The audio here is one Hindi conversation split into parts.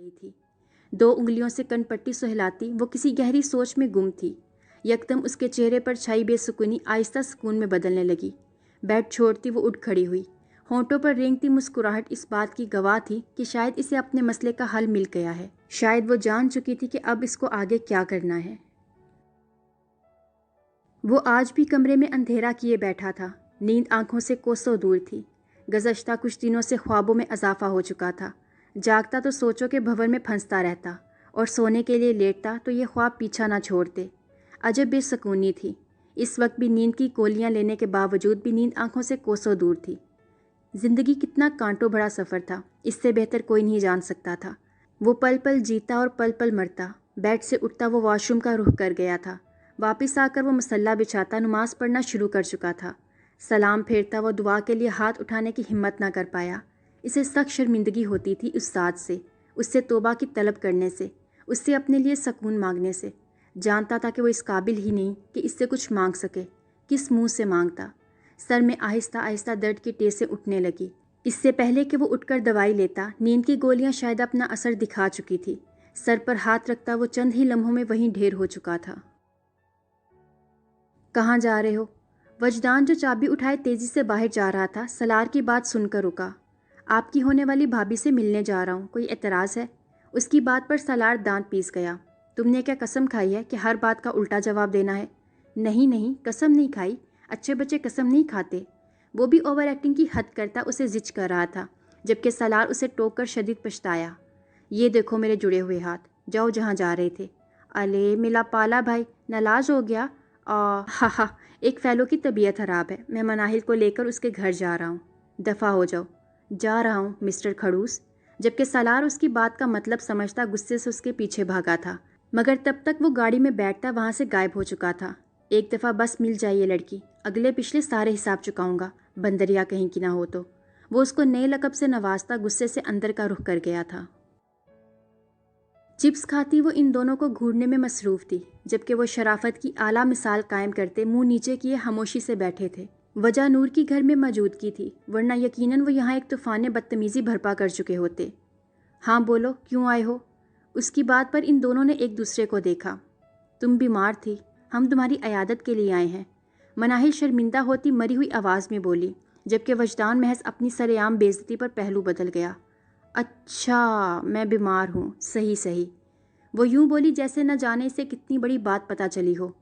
रही थी। 2 उंगलियों से कनपट्टी सुहलाती वो किसी गहरी सोच में गुम थी। यकदम उसके चेहरे पर छाई बेसुकूनी आहिस्ता सुकून में बदलने लगी। बेड छोड़ती वो उठ खड़ी हुई। होंठों पर रेंगती मुस्कुराहट इस बात की गवाह थी कि शायद इसे अपने मसले का हल मिल गया है। शायद वो जान चुकी थी कि अब इसको आगे क्या करना है। वो आज भी कमरे में अंधेरा किए बैठा था। नींद आंखों से कोसों दूर थी। गुज़श्ता कुछ दिनों से ख्वाबों में इजाफा हो चुका था। जागता तो सोचों के भंवर में फंसता रहता और सोने के लिए लेटता तो ये ख्वाब पीछा ना छोड़ते। अजब बेसुकूनी थी। इस वक्त भी नींद की गोलियां लेने के बावजूद भी नींद आंखों से कोसों दूर थी। जिंदगी कितना कांटों भरा सफ़र था, इससे बेहतर कोई नहीं जान सकता था। वो पल पल जीता और पल पल मरता। बेड से उठता वो वॉशरूम का रुख कर गया था। वापस आकर वो मसल्ला बिछाता नमाज पढ़ना शुरू कर चुका था। सलाम फेरता वो दुआ के लिए हाथ उठाने की हिम्मत ना कर पाया। इसे सख्त शर्मिंदगी होती थी उस ज़ात से, उससे तौबा की तलब करने से, उससे अपने लिए सुकून मांगने से। जानता था कि वो इस काबिल ही नहीं कि इससे कुछ मांग सके। किस मुंह से मांगता। सर में आहिस्ता आहिस्ता दर्द की टेसें उठने लगी। इससे पहले कि वो उठकर दवाई लेता, नींद की गोलियां शायद अपना असर दिखा चुकी थी। सर पर हाथ रखता वो चंद ही लम्हों में वहीं ढेर हो चुका था। कहाँ जा रहे हो? वजदान जो चाबी उठाए तेजी से बाहर जा रहा था, सलार की बात सुनकर रुका। आपकी होने वाली भाभी से मिलने जा रहा हूँ, कोई एतराज़ है? उसकी बात पर सलार दांत पीस गया। तुमने क्या कसम खाई है कि हर बात का उल्टा जवाब देना है? नहीं नहीं, कसम नहीं खाई। अच्छे बच्चे कसम नहीं खाते। वो भी ओवर एक्टिंग की हद करता उसे जिच कर रहा था, जबकि सलार उसे टोक कर शदीद पछताया। ये देखो मेरे जुड़े हुए हाथ, जाओ जहाँ जा रहे थे। अले मिला पाला भाई, नाराज हो गया? हा, एक फ़ैलो की तबीयत ख़राब है, मैं मनाहिल को लेकर उसके घर जा रहा हूँ। दफ़ा हो जाओ। जा रहा हूँ मिस्टर खड़ूस। जबकि सलार उसकी बात का मतलब समझता गुस्से से उसके पीछे भागा था, मगर तब तक वो गाड़ी में बैठता वहाँ से गायब हो चुका था। एक दफ़ा बस मिल जाए ये लड़की, अगले पिछले सारे हिसाब चुकाऊंगा, बंदरिया कहीं की ना हो तो। वो उसको नए लक़ब से नवाजता गुस्से से अंदर का रुख कर गया था। चिप्स खाती वो इन दोनों को घूरने में मसरूफ़ थी, जबकि वो शराफत की आला मिसाल कायम करते मुंह नीचे किए खामोशी से बैठे थे। वजह नूर की घर में मौजूदगी थी, वरना यकीनन वो यहाँ एक तूफ़ान बदतमीज़ी भरपा कर चुके होते। हाँ बोलो, क्यों आए हो? उसकी बात पर इन दोनों ने एक दूसरे को देखा। तुम बीमार थी, हम तुम्हारी अयादत के लिए आए हैं। मनाहिल शर्मिंदा होती मरी हुई आवाज़ में बोली, जबकि वजदान महज अपनी सरेआम बेइज्जती पर पहलू बदल गया। अच्छा, मैं बीमार हूँ, सही सही। वो यूं बोली जैसे न जाने इसे कितनी बड़ी बात पता चली हो।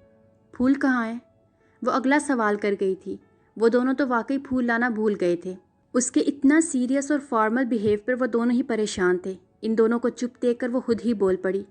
फूल कहाँ हैं? वो अगला सवाल कर गई थी। वो दोनों तो वाकई फूल लाना भूल गए थे। उसके इतना सीरियस और फॉर्मल बिहेव पर वो दोनों ही परेशान थे। इन दोनों को चुप देखकर वो खुद ही बोल पड़ी।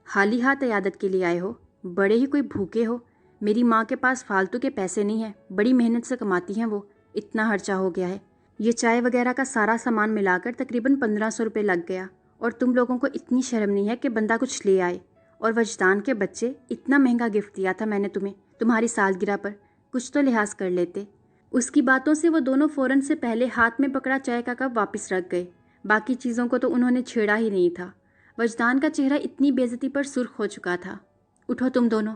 हाली हाथ अयादत के लिए आए हो? बड़े ही कोई भूखे हो। मेरी माँ के पास फालतू के पैसे नहीं हैं, बड़ी मेहनत से कमाती हैं वो, इतना खर्चा हो गया है। ये चाय वगैरह का सारा सामान मिलाकर तकरीबन 1500 रुपये लग गया, और तुम लोगों को इतनी शर्म नहीं है कि बंदा कुछ ले आए। और वजदान के बच्चे, इतना महंगा गिफ्ट दिया था मैंने तुम्हें तुम्हारी सालगिरह पर, कुछ तो लिहाज कर लेते। उसकी बातों से वो दोनों फ़ौरन से पहले हाथ में पकड़ा चाय का कप वापस रख गए। बाकी चीज़ों को तो उन्होंने छेड़ा ही नहीं था। वजदान का चेहरा इतनी बेइज्जती पर सुर्ख हो चुका था। उठो तुम दोनों।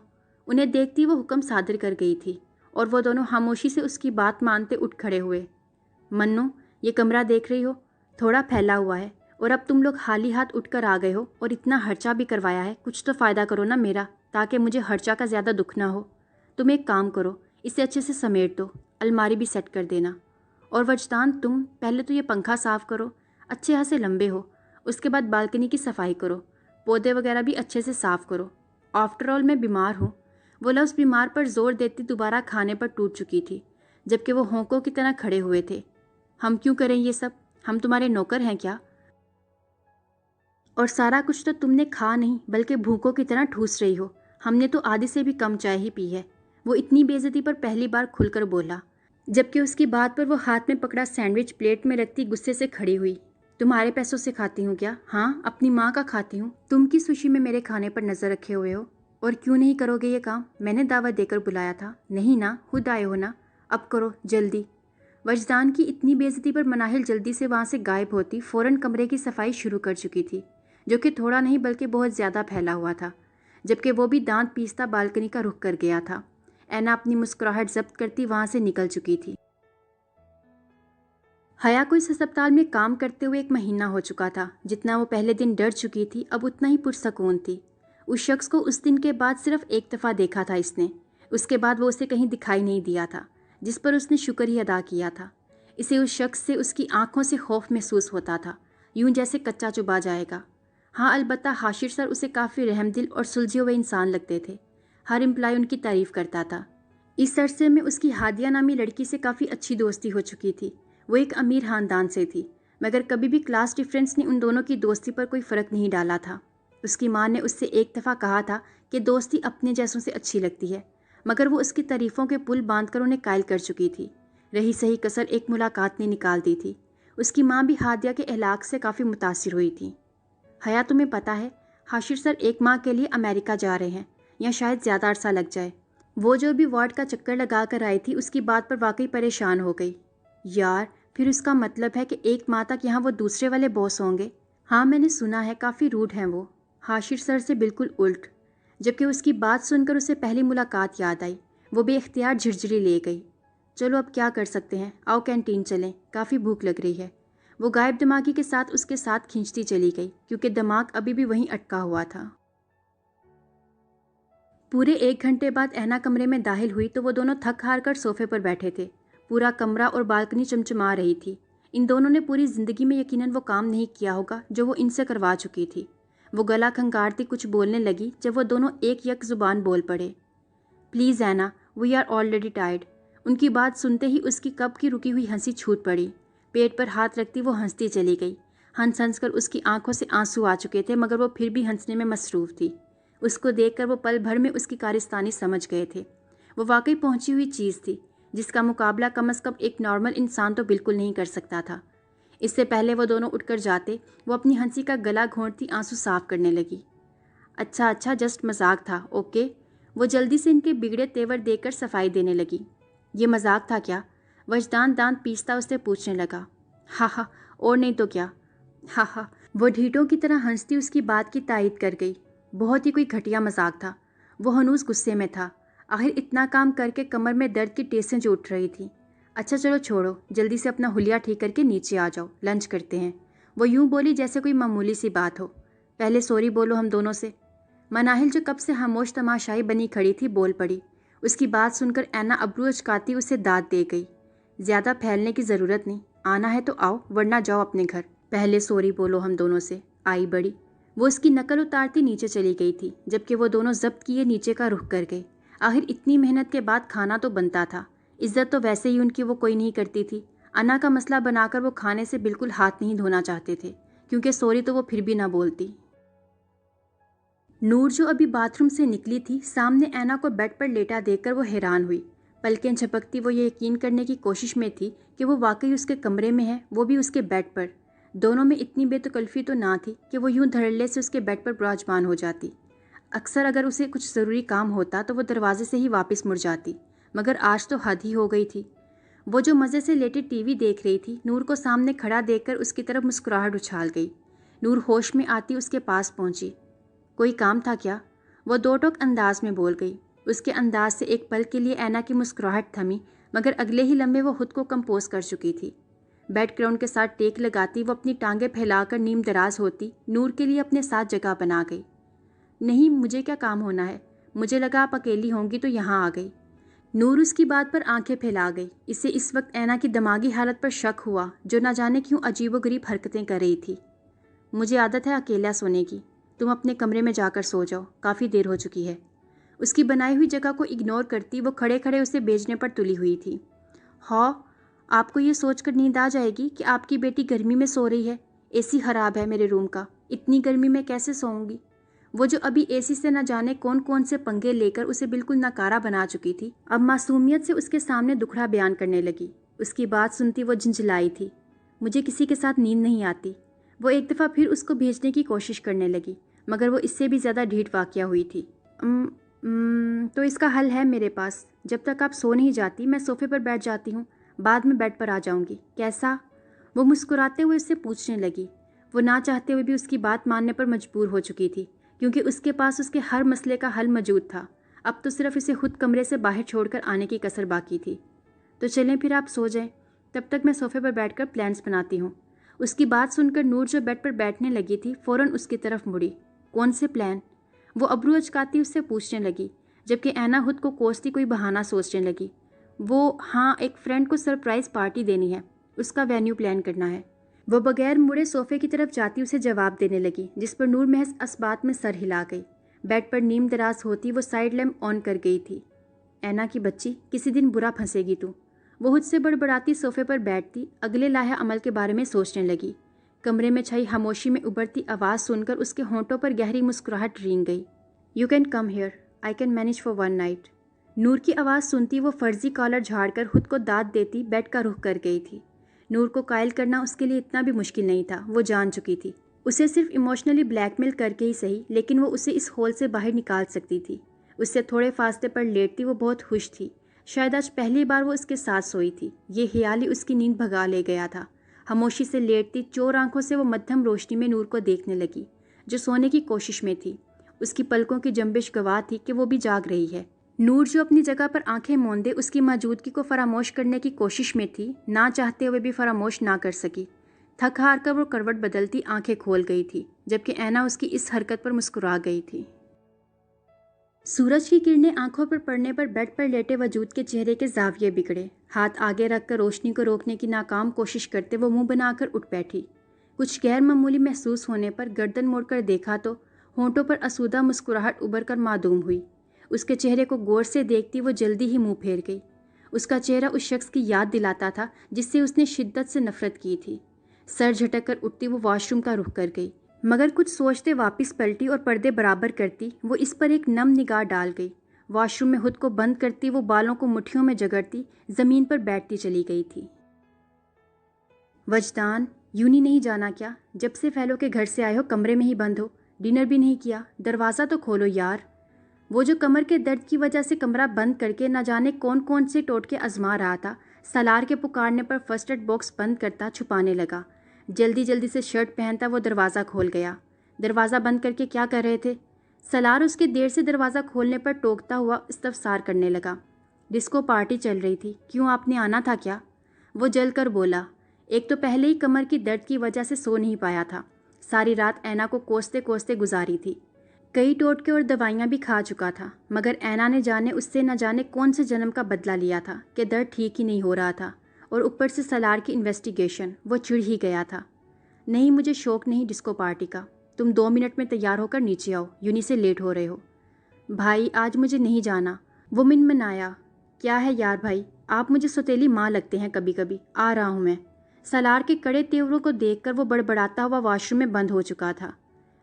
उन्हें देखती वो हुक्म सादर कर गई थी, और वो दोनों खामोशी से उसकी बात मानते उठ खड़े हुए। मन्नू, ये कमरा देख रही हो, थोड़ा फैला हुआ है, और अब तुम लोग हाली हाथ उठकर आ गए हो और इतना खर्चा भी करवाया है। कुछ तो फ़ायदा करो ना मेरा, ताकि मुझे खर्चा का ज़्यादा दुख ना हो। तुम एक काम करो, इसे अच्छे से समेट दो, अलमारी भी सेट कर देना। और वजदान, तुम पहले तो ये पंखा साफ़ करो, अच्छे खासे लंबे हो। उसके बाद बालकनी की सफाई करो, पौधे वगैरह भी अच्छे से साफ़ करो। आफ्टर ऑल मैं बीमार हूँ। वो लफ्ज़ बीमार पर जोर देती दोबारा खाने पर टूट चुकी थी, जबकि वो होंकों की तरह खड़े हुए थे। हम क्यों करें ये सब? हम तुम्हारे नौकर हैं क्या? और सारा कुछ तो तुमने खा नहीं बल्कि भूखों की तरह ठूस रही हो। हमने तो आधे से भी कम चाय ही पी है। वो इतनी बेइज्जती पर पहली बार खुलकर बोला, जबकि उसकी बात पर वो हाथ में पकड़ा सैंडविच प्लेट में रखती गुस्से से खड़ी हुई। तुम्हारे पैसों से खाती हूँ क्या? हाँ, अपनी माँ का खाती हूँ। तुम किस खुशी में मेरे खाने पर नज़र रखे हुए हो? और क्यों नहीं करोगे ये काम? मैंने दावत देकर बुलाया था, नहीं ना? खुद आए हो ना? अब करो जल्दी। वजदान की इतनी बेइज्जती पर मनाहिल जल्दी से वहाँ से गायब होती फ़ौरन कमरे की सफाई शुरू कर चुकी थी, जो कि थोड़ा नहीं बल्कि बहुत ज़्यादा फैला हुआ था। जबकि वो भी दांत पीसता बालकनी का रुख कर गया था। ऐना अपनी मुस्कुराहट जब्त करती वहाँ से निकल चुकी थी। हया को इस अस्पताल में काम करते हुए 1 महीना हो चुका था। जितना वो पहले दिन डर चुकी थी, अब उतना ही पुरसकून थी। उस शख्स को उस दिन के बाद सिर्फ एक दफ़ा देखा था इसने। उसके बाद वो उसे कहीं दिखाई नहीं दिया था, जिस पर उसने शुक्र ही अदा किया था। इसे उस शख्स से उसकी आंखों से खौफ महसूस होता था, यूं जैसे कच्चा चुभा जाएगा। हाँ, अलबत्ता हाशिर सर उसे काफ़ी रहमदिल और सुलझे हुए इंसान लगते थे। हर एम्प्लॉय उनकी तारीफ़ करता था। इस अरसे में उसकी हादिया नामी लड़की से काफ़ी अच्छी दोस्ती हो चुकी थी। वो एक अमीर ख़ानदान से थी, मगर कभी भी क्लास डिफरेंस ने उन दोनों की दोस्ती पर कोई फ़र्क नहीं डाला था। उसकी माँ ने उससे एक दफ़ा कहा था कि दोस्ती अपने जैसों से अच्छी लगती है, मगर वो उसकी तारीफ़ों के पुल बांधकर उन्हें कायल कर चुकी थी। रही सही कसर एक मुलाकात ने निकाल दी थी। उसकी माँ भी हादिया के अहलाक से काफ़ी मुतासिर हुई थी। हया, तुम्हें पता है, हाशिर सर 1 माह के लिए अमेरिका जा रहे हैं, या शायद ज़्यादा अरसा लग जाए। वो जो भी वार्ड का चक्कर लगा कर आई थी, उसकी बात पर वाकई परेशान हो गई। यार, फिर उसका मतलब है कि 1 माह तक यहाँ वो दूसरे वाले बॉस होंगे। हाँ, मैंने सुना है, काफ़ी रूड हैं वो। हाशिर सर से बिल्कुल उल्ट। जबकि उसकी बात सुनकर उसे पहली मुलाकात याद आई। वो बेख्तियार झिरझिरी ले गई। चलो, अब क्या कर सकते हैं, आओ कैंटीन चलें, काफ़ी भूख लग रही है। वो गायब दिमागी के साथ उसके साथ खींचती चली गई, क्योंकि दिमाग अभी भी वहीं अटका हुआ था। पूरे 1 घंटे बाद ऐना कमरे में दाखिल हुई तो वो दोनों थक हार कर सोफे पर बैठे थे। पूरा कमरा और बालकनी चमचमा रही थी। इन दोनों ने पूरी ज़िंदगी में यकीनन वो काम नहीं किया होगा जो वो इनसे करवा चुकी थी। वो गला खंगारती कुछ बोलने लगी जब वो दोनों एक यक ज़ुबान बोल पड़े। Please Anna, we are already tired. उनकी बात सुनते ही उसकी कब की रुकी हुई हंसी छूट पड़ी। पेट पर हाथ रखती वो हंसती चली गई। हंस हंस कर उसकी आंखों से आंसू आ चुके थे, मगर वो फिर भी हंसने में मसरूफ़ थी। उसको देखकर वो पल भर में उसकी कारिस्तानी समझ गए थे। वो वाकई पहुंची हुई चीज़ थी, जिसका मुकाबला कम अज़ कम एक नॉर्मल इंसान तो बिल्कुल नहीं कर सकता था। इससे पहले वो दोनों उठकर जाते, वो अपनी हंसी का गला घोंटती आंसू साफ करने लगी। अच्छा अच्छा, जस्ट मजाक था, ओके। वो जल्दी से इनके बिगड़े तेवर देकर सफाई देने लगी। ये मजाक था क्या? वजदान दांत पीसता उससे पूछने लगा। हा हा, और नहीं तो क्या। हा हा। वो ढीठों की तरह हंसती उसकी बात की तायद कर गई। बहुत ही कोई घटिया मजाक था। वो हनूस गुस्से में था। आखिर इतना काम करके कमर में दर्द की टेसें जो उठ रही थी। अच्छा चलो छोड़ो, जल्दी से अपना हुलिया ठीक करके नीचे आ जाओ, लंच करते हैं। वो यूं बोली जैसे कोई मामूली सी बात हो। पहले सॉरी बोलो हम दोनों से। मनाहिल जो कब से खामोश तमाशाई बनी खड़ी थी, बोल पड़ी। उसकी बात सुनकर ऐना अब्रू अचकाती उसे दाद दे गई। ज़्यादा फैलने की ज़रूरत नहीं, आना है तो आओ, वरना जाओ अपने घर। पहले सॉरी बोलो हम दोनों से, आई बड़ी। वो उसकी नकल उतारती नीचे चली गई थी, जबकि वो दोनों जब्त किए नीचे का रुख कर गए। आखिर इतनी मेहनत के बाद खाना तो बनता था। इज्जत तो वैसे ही उनकी वो कोई नहीं करती थी। अना का मसला बनाकर वो खाने से बिल्कुल हाथ नहीं धोना चाहते थे, क्योंकि सॉरी तो वो फिर भी ना बोलती। नूर जो अभी बाथरूम से निकली थी, सामने ऐना को बेड पर लेटा देखकर वो हैरान हुई। पलकें झपकती वो ये यकीन करने की कोशिश में थी कि वो वाकई उसके कमरे में है, वो भी उसके बेड पर। दोनों में इतनी बेतकल्फ़ी तो ना थी कि वो यूं धड़ल्ले से उसके बेड पर विराजमान हो जाती। अक्सर अगर उसे कुछ ज़रूरी काम होता तो वो दरवाजे से ही वापस मुड़ जाती, मगर आज तो हद ही हो गई थी। वो जो मज़े से लेटे टीवी देख रही थी, नूर को सामने खड़ा देखकर उसकी तरफ मुस्कुराहट उछाल गई। नूर होश में आती उसके पास पहुंची। कोई काम था क्या? वो दो टोक अंदाज में बोल गई। उसके अंदाज से एक पल के लिए ऐना की मुस्कुराहट थमी, मगर अगले ही लम्हे वो खुद को कंपोज कर चुकी थी। बेड ग्राउंड के साथ टेक लगाती वो अपनी टांगें फैलाकर नीम दराज होती नूर के लिए अपने साथ जगह बना गई। नहीं, मुझे क्या काम होना है, मुझे लगा आप अकेली होंगी तो यहाँ आ गई। नूर उसकी बात पर आंखें फैला गई। इससे इस वक्त ऐना की दिमागी हालत पर शक हुआ, जो न जाने क्यों अजीबोगरीब हरकतें कर रही थी। मुझे आदत है अकेला सोने की, तुम अपने कमरे में जाकर सो जाओ, काफ़ी देर हो चुकी है। उसकी बनाई हुई जगह को इग्नोर करती वो खड़े खड़े उसे भेजने पर तुली हुई थी। हाँ, आपको ये सोचकर नींद आ जाएगी कि आपकी बेटी गर्मी में सो रही है। एसी ख़राब है मेरे रूम का, इतनी गर्मी में कैसे सोऊंगी। वो जो अभी एसी से न जाने कौन कौन से पंगे लेकर उसे बिल्कुल नकारा बना चुकी थी, अब मासूमियत से उसके सामने दुखड़ा बयान करने लगी। उसकी बात सुनती वो झंझलाई थी। मुझे किसी के साथ नींद नहीं आती। वो एक दफ़ा फिर उसको भेजने की कोशिश करने लगी, मगर वो इससे भी ज़्यादा ढीठ वाक़या हुई थी। तो इसका हल है मेरे पास। जब तक आप सो नहीं जाती मैं सोफ़े पर बैठ जाती हूँ, बाद में बेड पर आ जाऊँगी, कैसा? वो मुस्कुराते हुए उससे पूछने लगी। वो ना चाहते हुए भी उसकी बात मानने पर मजबूर हो चुकी थी, क्योंकि उसके पास उसके हर मसले का हल मौजूद था। अब तो सिर्फ इसे खुद कमरे से बाहर छोड़कर आने की कसर बाकी थी। तो चलें फिर, आप सो जाएं, तब तक मैं सोफे पर बैठकर प्लान्स बनाती हूँ। उसकी बात सुनकर नूर जो बेड पर बैठने लगी थी फ़ौरन उसकी तरफ मुड़ी। कौन से प्लान? वो अब्रू अचकाती उससे पूछने लगी, जबकि ऐना खुद को कोसती कोई बहाना सोचने लगी। वो हाँ, एक फ्रेंड को सरप्राइज़ पार्टी देनी है, उसका वेन्यू प्लान करना है। वो बगैर मुड़े सोफे की तरफ जाती उसे जवाब देने लगी, जिस पर नूर महज अस्बात में सर हिला गई। बेड पर नीम दराज होती वो साइड लैम्प ऑन कर गई थी। ऐना की बच्ची, किसी दिन बुरा फंसेगी तू। वो खुद से बड़बड़ाती सोफे पर बैठती अगले लाहे अमल के बारे में सोचने लगी। कमरे में छाई खामोशी में उभरती आवाज़ सुनकर उसके होंठों पर गहरी मुस्कुराहट रेंग गई। You can come here, I can manage for one night. Noor की आवाज़ सुनती वो फर्जी कॉलर झाड़कर खुद को दाद देती बेड का रुख कर गई थी। नूर को कायल करना उसके लिए इतना भी मुश्किल नहीं था, वो जान चुकी थी। उसे सिर्फ इमोशनली ब्लैकमेल करके ही सही, लेकिन वो उसे इस होल से बाहर निकाल सकती थी। उससे थोड़े फासले पर लेटती वो बहुत खुश थी। शायद आज पहली बार वो उसके साथ सोई थी। ये ख्याल ही उसकी नींद भगा ले गया था। खामोशी से लेटती चोर आंखों से वो मध्यम रोशनी में नूर को देखने लगी, जो सोने की कोशिश में थी। उसकी पलकों की जंबिश गवाह थी कि वो भी जाग रही है। नूर जो अपनी जगह पर आंखें मूंदे उसकी मौजूदगी को फरामोश करने की कोशिश में थी, ना चाहते हुए भी फरामोश ना कर सकी। थक हार कर वो करवट बदलती आंखें खोल गई थी, जबकि ऐना उसकी इस हरकत पर मुस्कुरा गई थी। सूरज की किरणें आंखों पर पड़ने पर बेड पर लेटे वजूद के चेहरे के जाविये बिगड़े। हाथ आगे रखकर रोशनी को रोकने की नाकाम कोशिश करते वो मुंह बनाकर उठ बैठी। कुछ गैर मामूली महसूस होने पर गर्दन मोड़कर देखा तो होंठों पर आसूदा मुस्कुराहट उभर कर मादूम हुई। उसके चेहरे को गौर से देखती वो जल्दी ही मुंह फेर गई। उसका चेहरा उस शख्स की याद दिलाता था जिससे उसने शिद्दत से नफरत की थी। सर झटक कर उठती वो वॉशरूम का रुख कर गई, मगर कुछ सोचते वापस पलटी और पर्दे बराबर करती वो इस पर एक नम निगाह डाल गई। वॉशरूम में खुद को बंद करती वो बालों को मुट्ठियों में जगड़ती ज़मीन पर बैठती चली गई थी। वजदान, यूं नहीं जाना क्या? जब से फैलो के घर से आए हो कमरे में ही बंद हो, डिनर भी नहीं किया, दरवाज़ा तो खोलो यार। वो जो कमर के दर्द की वजह से कमरा बंद करके न जाने कौन कौन से टोटके आजमा रहा था, सलार के पुकारने पर फर्स्ट एड बॉक्स बंद करता छुपाने लगा। जल्दी जल्दी से शर्ट पहनता वो दरवाज़ा खोल गया। दरवाज़ा बंद करके क्या कर रहे थे? सलार उसके देर से दरवाज़ा खोलने पर टोकता हुआ इस्तफसार करने लगा। डिस्को पार्टी चल रही थी, क्यों आपने आना था क्या? वो जल कर बोला। एक तो पहले ही कमर की दर्द की वजह से सो नहीं पाया था। सारी रात ऐना को कोसते कोसते गुजारी थी। कई टोटके और दवाइयाँ भी खा चुका था, मगर ऐना ने जाने उससे न जाने कौन से जन्म का बदला लिया था कि दर्द ठीक ही नहीं हो रहा था। और ऊपर से सलार की इन्वेस्टिगेशन, वो चिढ़ ही गया था। नहीं, मुझे शौक नहीं डिस्को पार्टी का। तुम 2 मिनट में तैयार होकर नीचे आओ, यूनी से लेट हो रहे हो। भाई, आज मुझे नहीं जाना, वो मिनमनाया। क्या है यार भाई, आप मुझे सौतेली माँ लगते हैं कभी कभी। आ रहा हूँ मैं। सलार के कड़े तेवरों को देखकर वो बड़बड़ाता हुआ वॉशरूम में बंद हो चुका था।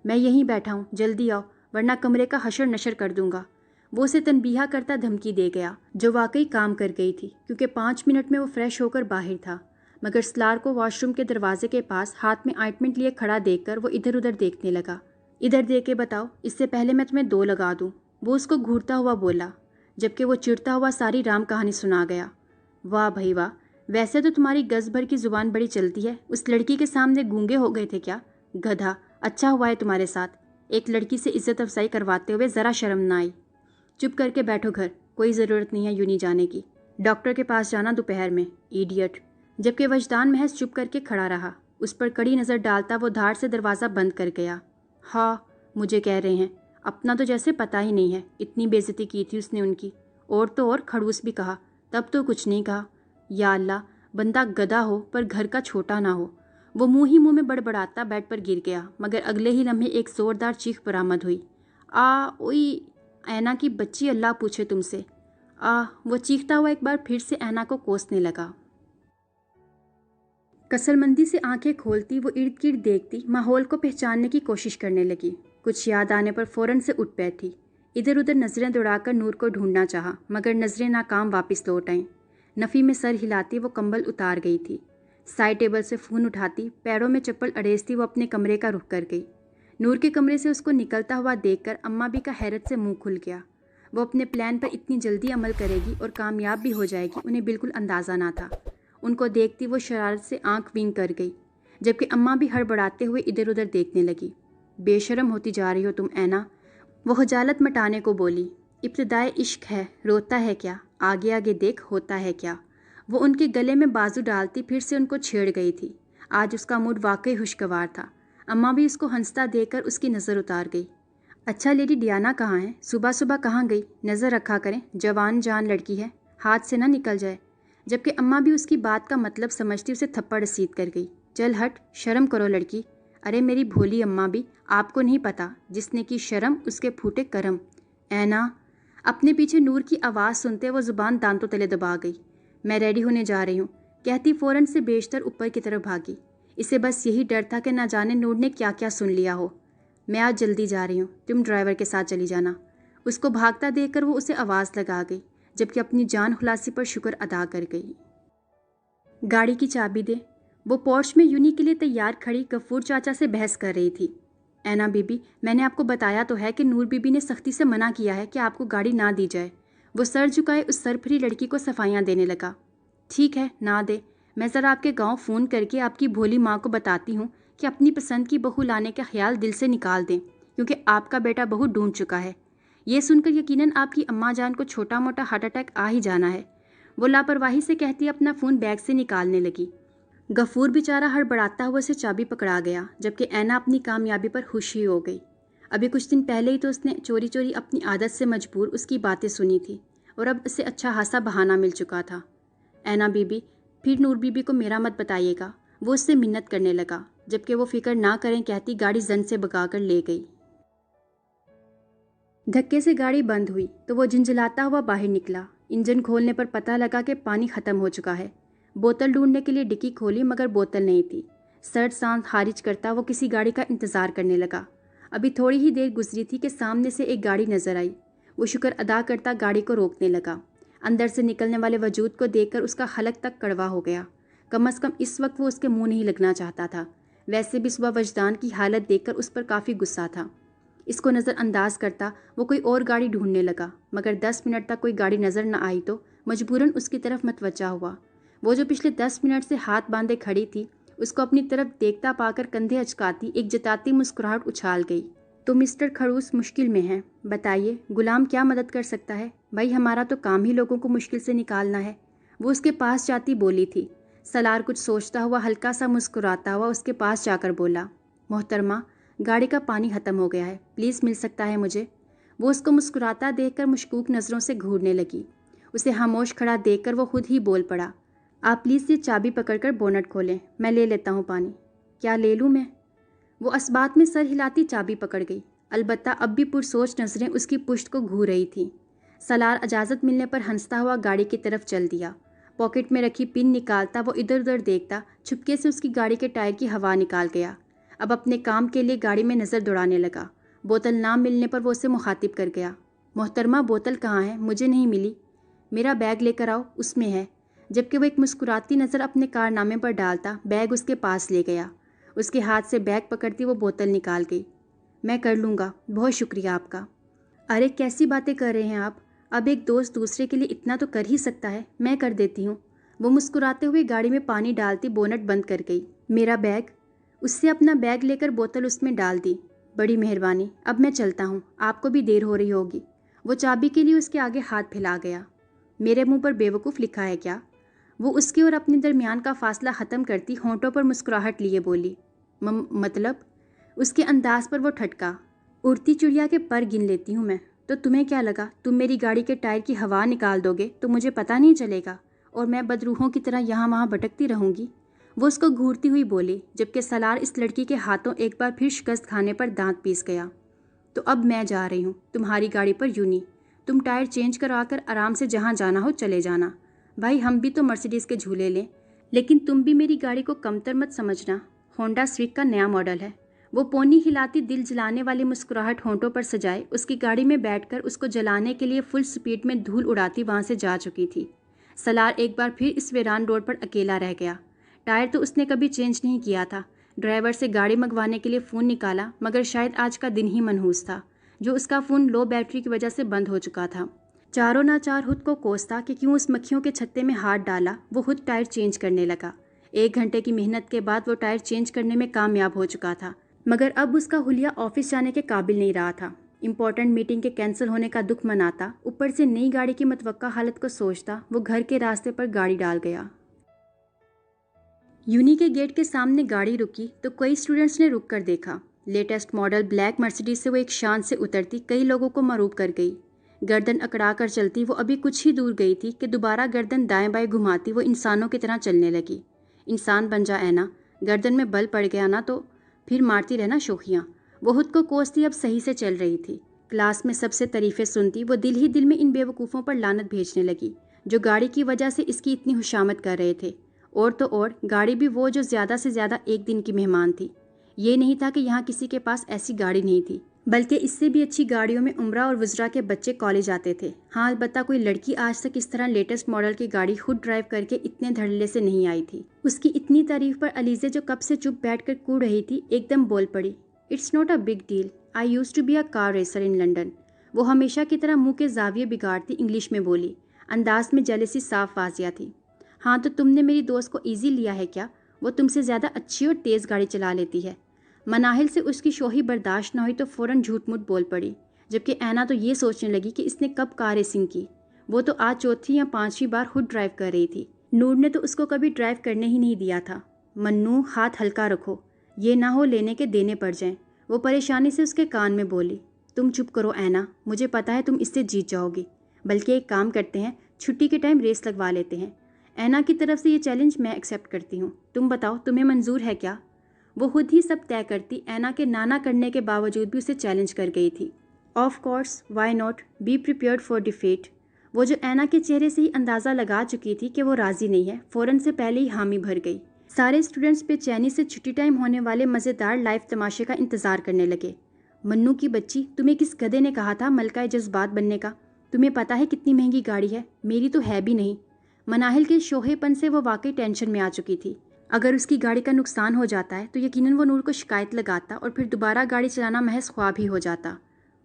मैं यहीं बैठा हूँ, जल्दी आओ, वरना कमरे का हशर नशर कर दूंगा। वो उसे तनबीहा करता धमकी दे गया, जो वाकई काम कर गई थी, क्योंकि 5 मिनट में वो फ्रेश होकर बाहर था। मगर सलार को वॉशरूम के दरवाजे के पास हाथ में ऑइंटमेंट लिए खड़ा देखकर वो इधर उधर देखने लगा। इधर देख के बताओ, इससे पहले मैं तुम्हें 2 लगा दूँ, वो उसको घूरता हुआ बोला, जबकि वो चिढ़ता हुआ सारी राम कहानी सुना गया। वाह भाई वाह, वैसे तो तुम्हारी गज भर की जुबान बड़ी चलती है। उस लड़की के सामने गूंगे हो गए थे क्या? गधा, अच्छा हुआ है तुम्हारे साथ। एक लड़की से इज्जत अफजाई करवाते हुए ज़रा शर्म ना आई। चुप करके बैठो घर, कोई ज़रूरत नहीं है यूनी जाने की। डॉक्टर के पास जाना दोपहर में, इडियट। जबकि वजदान महज चुप करके खड़ा रहा। उस पर कड़ी नज़र डालता वो धार से दरवाज़ा बंद कर गया। हाँ, मुझे कह रहे हैं, अपना तो जैसे पता ही नहीं है। इतनी बेइज्जती की थी उसने उनकी। और तो और खड़ूस भी कहा, तब तो कुछ नहीं कहा। या अल्लाह, बंदा गधा हो पर घर का छोटा ना हो। वो मुंह ही मुंह में बड़बड़ाता बेड पर गिर गया, मगर अगले ही लम्हे एक ज़ोरदार चीख बरामद हुई। ओई, ऐना की बच्ची, अल्लाह पूछे तुमसे। वो चीखता हुआ एक बार फिर से ऐना को कोसने लगा। कसरमंदी से आंखें खोलती वो इर्द गिर्द देखती, माहौल को पहचानने की कोशिश करने लगी। कुछ याद आने पर फ़ौरन से उठ बैठी। इधर उधर नज़रें दौड़ाकर नूर को ढूंढना चाहा, मगर नज़रें नाकाम वापस लौट आईं। नफ़ी में सर हिलाती वो कंबल उतार गई थी। साइड टेबल से फ़ोन उठाती, पैरों में चप्पल अड़ेसती वो अपने कमरे का रुख कर गई। नूर के कमरे से उसको निकलता हुआ देखकर अम्मा भी का हैरत से मुंह खुल गया। वो अपने प्लान पर इतनी जल्दी अमल करेगी और कामयाब भी हो जाएगी, उन्हें बिल्कुल अंदाज़ा ना था। उनको देखती वो शरारत से आंख विंग कर गई, जबकि अम्मा भी हड़बड़ाते हुए इधर उधर देखने लगी। बेशरम होती जा रही हो तुम ऐना, वो खजालत मटाने को बोली। इब्तिदाए इश्क है, रोता है क्या? आगे आगे देख, होता है क्या? वो उनके गले में बाजू डालती फिर से उनको छेड़ गई थी। आज उसका मूड वाकई खुशगवार था। अम्मा भी उसको हंसता देखकर उसकी नज़र उतार गई। अच्छा, लेडी डियाना कहाँ है? सुबह सुबह कहाँ गई? नज़र रखा करें, जवान जान लड़की है, हाथ से ना निकल जाए। जबकि अम्मा भी उसकी बात का मतलब समझती उसे थप्पड़ रसीद कर गई। चल हट, शर्म करो लड़की। अरे मेरी भोली अम्मा भी, आपको नहीं पता, जिसने की शर्म उसके फूटे करम। ऐना। अपने पीछे नूर की आवाज़ सुनते वो ज़ुबान दांतों तले दबा गई। मैं रेडी होने जा रही हूँ, कहती फ़ौरन से बेशतर ऊपर की तरफ भागी। इसे बस यही डर था कि ना जाने नूर ने क्या क्या सुन लिया हो। मैं आज जल्दी जा रही हूँ, तुम ड्राइवर के साथ चली जाना। उसको भागता देखकर वो उसे आवाज़ लगा गई, जबकि अपनी जान खुलासी पर शुक्र अदा कर गई। गाड़ी की चाबी दे। वो पोर्च में यूनी के लिए तैयार खड़ी गफूर चाचा से बहस कर रही थी। ऐना बीबी, मैंने आपको बताया तो है कि नूर बीबी ने सख्ती से मना किया है कि आपको गाड़ी ना दी जाए। वो सर झुकाए उस सरफरी लड़की को सफाइयाँ देने लगा। ठीक है, ना दे। मैं ज़रा आपके गांव फ़ोन करके आपकी भोली माँ को बताती हूँ कि अपनी पसंद की बहू लाने का ख्याल दिल से निकाल दें, क्योंकि आपका बेटा बहू ढूंढ चुका है। ये सुनकर यकीनन आपकी अम्मा जान को छोटा मोटा हार्ट अटैक आ ही जाना है। वो लापरवाही से कहती अपना फ़ोन बैग से निकालने लगी। गफूर बेचारा हड़बड़ाता हुआ उसे चाबी पकड़ा गया, जबकि ऐना अपनी कामयाबी पर खुश ही हो गई। अभी कुछ दिन पहले ही तो उसने चोरी चोरी अपनी आदत से मजबूर उसकी बातें सुनी थी, और अब उसे अच्छा खासा बहाना मिल चुका था। ऐना बीबी, फिर नूर बीबी को मेरा मत बताइएगा। वो उससे मिन्नत करने लगा, जबकि वो फिक्र ना करें कहती गाड़ी जन से भगाकर ले गई। धक्के से गाड़ी बंद हुई तो वो झिंझलाता हुआ बाहर निकला। इंजन खोलने पर पता लगा कि पानी ख़त्म हो चुका है। बोतल ढूंढने के लिए डिक्की खोली मगर बोतल नहीं थी। सर्द सांस खारिज करता वो किसी गाड़ी का इंतज़ार करने लगा। अभी थोड़ी ही देर गुजरी थी कि सामने से एक गाड़ी नजर आई। वो शुक्र अदा करता गाड़ी को रोकने लगा। अंदर से निकलने वाले वजूद को देखकर उसका हलक तक कड़वा हो गया। कम अज़ कम इस वक्त वो उसके मुंह नहीं लगना चाहता था। वैसे भी सुबह वजदान की हालत देखकर उस पर काफ़ी गुस्सा था। इसको नज़रअंदाज करता वो कोई और गाड़ी ढूंढने लगा, मगर 10 मिनट तक कोई गाड़ी नज़र न आई तो मजबूरन उसकी तरफ मतवज्जा हुआ। वो जो पिछले 10 मिनट से हाथ बांधे खड़ी थी, उसको अपनी तरफ देखता पाकर कंधे अचकाती एक जताती मुस्कुराहट उछाल गई। तो मिस्टर खड़ूस मुश्किल में हैं, बताइए गुलाम क्या मदद कर सकता है? भाई हमारा तो काम ही लोगों को मुश्किल से निकालना है। वो उसके पास जाती बोली थी। सलार कुछ सोचता हुआ हल्का सा मुस्कुराता हुआ उसके पास जाकर बोला, मोहतरमा, गाड़ी का पानी ख़त्म हो गया है, प्लीज़ मिल सकता है मुझे? वो उसको मुस्कुराता देखकर मुशकूक नज़रों से घूरने लगी। उसे खामोश खड़ा देखकर वो खुद ही बोल पड़ा, आप प्लीज़ ये चाबी पकड़कर बोनट खोलें, मैं ले लेता हूँ पानी। क्या ले लूँ मैं? वो असबात में सर हिलाती चाबी पकड़ गई। अलबत्ता अब भी पुरसोच नज़रें उसकी पुश्त को घूर रही थीं। सलार इजाज़त मिलने पर हंसता हुआ गाड़ी की तरफ चल दिया। पॉकेट में रखी पिन निकालता वो इधर उधर देखता छुपके से उसकी गाड़ी के टायर की हवा निकाल गया। अब अपने काम के लिए गाड़ी में नज़र दौड़ाने लगा। बोतल ना मिलने पर वो उसे मुखातिब कर गया, मोहतरमा बोतल कहाँ है? मुझे नहीं मिली। मेरा बैग लेकर आओ, उसमें है। जबकि वो एक मुस्कुराती नज़र अपने कारनामे पर डालता बैग उसके पास ले गया। उसके हाथ से बैग पकड़ती वो बोतल निकाल गई। मैं कर लूँगा, बहुत शुक्रिया आपका। अरे कैसी बातें कर रहे हैं आप? अब एक दोस्त दूसरे के लिए इतना तो कर ही सकता है, मैं कर देती हूँ। वो मुस्कुराते हुए गाड़ी में पानी डालती बोनट बंद कर गई। मेरा बैग? उससे अपना बैग लेकर बोतल उसमें डाल दी। बड़ी मेहरबानी, अब मैं चलता हूँ, आपको भी देर हो रही होगी। वो चाबी के लिए उसके आगे हाथ फैला गया। मेरे मुंह पर बेवकूफ़ लिखा है क्या? वो उसके और अपने दरमियान का फासला ख़त्म करती होंठों पर मुस्कुराहट लिए बोली, मतलब? उसके अंदाज पर वो ठटका। उड़ती चिड़िया के पर गिन लेती हूँ मैं, तो तुम्हें क्या लगा तुम मेरी गाड़ी के टायर की हवा निकाल दोगे तो मुझे पता नहीं चलेगा और मैं बदरूहों की तरह यहाँ वहाँ भटकती रहूँगी? वो उसको घूरती हुई बोली, जबकि सलार इस लड़की के हाथों एक बार फिर शिकस्त खाने पर दांत पीस गया। तो अब मैं जा रही हूँ तुम्हारी गाड़ी पर यूनी। तुम टायर चेंज करवाकर आराम से जहाँ जाना हो चले जाना। भाई हम भी तो मर्सिडीज़ के झूले लें, लेकिन तुम भी मेरी गाड़ी को कमतर मत समझना। होंडा स्विक का नया मॉडल है। वो पोनी हिलाती दिल जलाने वाली मुस्कुराहट होंठों पर सजाए उसकी गाड़ी में बैठकर उसको जलाने के लिए फुल स्पीड में धूल उड़ाती वहाँ से जा चुकी थी। सलार एक बार फिर इस वीरान रोड पर अकेला रह गया। टायर तो उसने कभी चेंज नहीं किया था। ड्राइवर से गाड़ी मंगवाने के लिए फ़ोन निकाला, मगर शायद आज का दिन ही मनहूस था, जो उसका फ़ोन लो बैटरी की वजह से बंद हो चुका था। चारों नाचार खुद को कोसता कि क्यों उस मक्खियों के छत्ते में हाथ डाला, वो खुद टायर चेंज करने लगा। 1 घंटे की मेहनत के बाद वो टायर चेंज करने में कामयाब हो चुका था, मगर अब उसका हुलिया ऑफिस जाने के काबिल नहीं रहा था। इम्पोर्टेंट मीटिंग के कैंसिल होने का दुख मनाता, ऊपर से नई गाड़ी की मतवक्का हालत को सोचता वो घर के रास्ते पर गाड़ी डाल गया। यूनी के गेट के सामने गाड़ी रुकी तो कई स्टूडेंट्स ने रुक कर देखा। लेटेस्ट मॉडल ब्लैक मर्सिडीज से वो एक शान से उतरती कई लोगों को मरूब कर गई। गर्दन अकड़ा कर चलती वो अभी कुछ ही दूर गई थी कि दोबारा गर्दन दाएं बाएं घुमाती वो इंसानों की तरह चलने लगी। इंसान बन जा ऐना, गर्दन में बल पड़ गया ना तो फिर मारती रहना शोखियाँ। वो खुद को कोसती अब सही से चल रही थी। क्लास में सबसे तारीफें सुनती वो दिल ही दिल में इन बेवकूफ़ों पर लानत भेजने लगी जो गाड़ी की वजह से इसकी इतनी खुशामद कर रहे थे। और तो और गाड़ी भी वो जो ज़्यादा से ज़्यादा एक दिन की मेहमान थी। ये नहीं था कि यहाँ किसी के पास ऐसी गाड़ी नहीं थी, बल्कि इससे भी अच्छी गाड़ियों में उम्रा और वज़रा के बच्चे कॉलेज आते थे। हाँ, अलबत्ता कोई लड़की आज तक इस तरह लेटेस्ट मॉडल की गाड़ी खुद ड्राइव करके इतने धड़ल्ले से नहीं आई थी। उसकी इतनी तारीफ पर अलीज़े जो कब से चुप बैठ कर कूद रही थी एकदम बोल पड़ी, it's not a big deal, I used to be a car racer in London. वो हमेशा की तरह मुँह के जाविये बिगाड़ती इंग्लिश में बोली, अंदाज में जेलसी साफ वाजिया थी। हाँ, तो तुमने मेरी दोस्त को ईजी लिया है क्या? वो तुमसे ज़्यादा अच्छी और तेज़ गाड़ी चला लेती है। मनाहिल से उसकी शोही बर्दाश्त न हुई तो फ़ौरन झूठ मूठ बोल पड़ी, जबकि ऐना तो ये सोचने लगी कि इसने कब कार रेसिंग की। वो तो आज चौथी या पांचवी बार खुद ड्राइव कर रही थी। नूर ने तो उसको कभी ड्राइव करने ही नहीं दिया था। मन्नू, हाथ हल्का रखो, ये ना हो लेने के देने पड़ जाएं। वो परेशानी से उसके कान में बोली, तुम चुप करो ऐना, मुझे पता है तुम इससे जीत जाओगी। बल्कि एक काम करते हैं, छुट्टी के टाइम रेस लगवा लेते हैं। ऐना की तरफ से ये चैलेंज मैं एक्सेप्ट करती हूँ। तुम बताओ, तुम्हें मंजूर है क्या? वो खुद ही सब तय करती ऐना के नाना करने के बावजूद भी उसे चैलेंज कर गई थी। Of course, why not, be prepared for defeat. वो जो ऐना के चेहरे से ही अंदाज़ा लगा चुकी थी कि वो राज़ी नहीं है, फ़ौरन से पहले ही हामी भर गई। सारे स्टूडेंट्स बेचैनी से छुट्टी टाइम होने वाले मज़ेदार लाइव तमाशे का इंतज़ार करने लगे। मन्नू की बच्ची, तुम्हें किस गधे ने कहा था मलका जज्बात बनने का? तुम्हें पता है कितनी महंगी गाड़ी है? मेरी तो है भी नहीं। मनाहिल के शोहेपन से वो वाकई टेंशन में आ चुकी थी। अगर उसकी गाड़ी का नुकसान हो जाता है तो यकीनन वो नूर को शिकायत लगाता और फिर दोबारा गाड़ी चलाना महज ख्वाब ही हो जाता।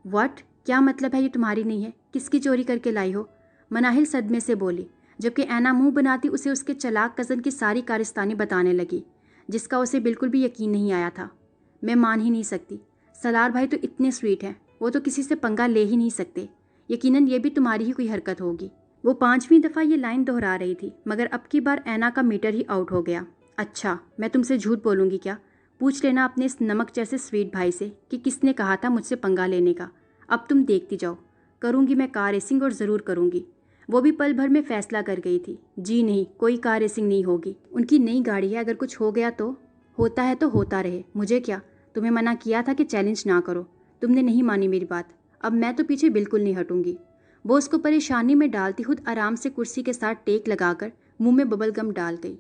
व्हाट? क्या मतलब है ये तुम्हारी नहीं है? किसकी चोरी करके लाई हो? मनाहिल सदमे से बोली, जबकि ऐना मुंह बनाती उसे उसके चलाक कज़न की सारी कारस्तानी बताने लगी, जिसका उसे बिल्कुल भी यकीन नहीं आया था। मैं मान ही नहीं सकती, सलार भाई तो इतने स्वीट हैं, वो तो किसी से पंगा ले ही नहीं सकते। यकीनन ये भी तुम्हारी ही कोई हरकत होगी। वो 5वीं दफ़ा ये लाइन दोहरा रही थी, मगर अब की बार ऐना का मीटर ही आउट हो गया। अच्छा, मैं तुमसे झूठ बोलूँगी क्या? पूछ लेना अपने इस नमक जैसे स्वीट भाई से कि किसने कहा था मुझसे पंगा लेने का। अब तुम देखती जाओ, करूँगी मैं कार रेसिंग और ज़रूर करूँगी। वो भी पल भर में फ़ैसला कर गई थी। जी नहीं, कोई कार रेसिंग नहीं होगी। उनकी नई गाड़ी है, अगर कुछ हो गया तो? होता है तो होता रहे, मुझे क्या? तुम्हें मना किया था कि चैलेंज ना करो, तुमने नहीं मानी मेरी बात। अब मैं तो पीछे बिल्कुल नहीं हटूंगी। वो उसको परेशानी में डालती खुद आराम से कुर्सी के साथ टेक लगाकर मुंह में बबल गम डाल गई।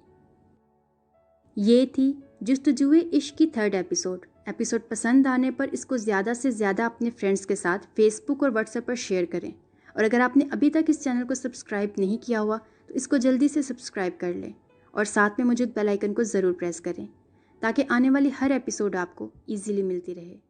ये थी जुस्तजुए इश्क की 3rd एपिसोड। एपिसोड पसंद आने पर इसको ज़्यादा से ज़्यादा अपने फ्रेंड्स के साथ फेसबुक और व्हाट्सएप पर शेयर करें। और अगर आपने अभी तक इस चैनल को सब्सक्राइब नहीं किया हुआ तो इसको जल्दी से सब्सक्राइब कर लें और साथ में मौजूद बेल आइकन को ज़रूर प्रेस करें ताकि आने वाली हर एपिसोड आपको ईजीली मिलती रहे।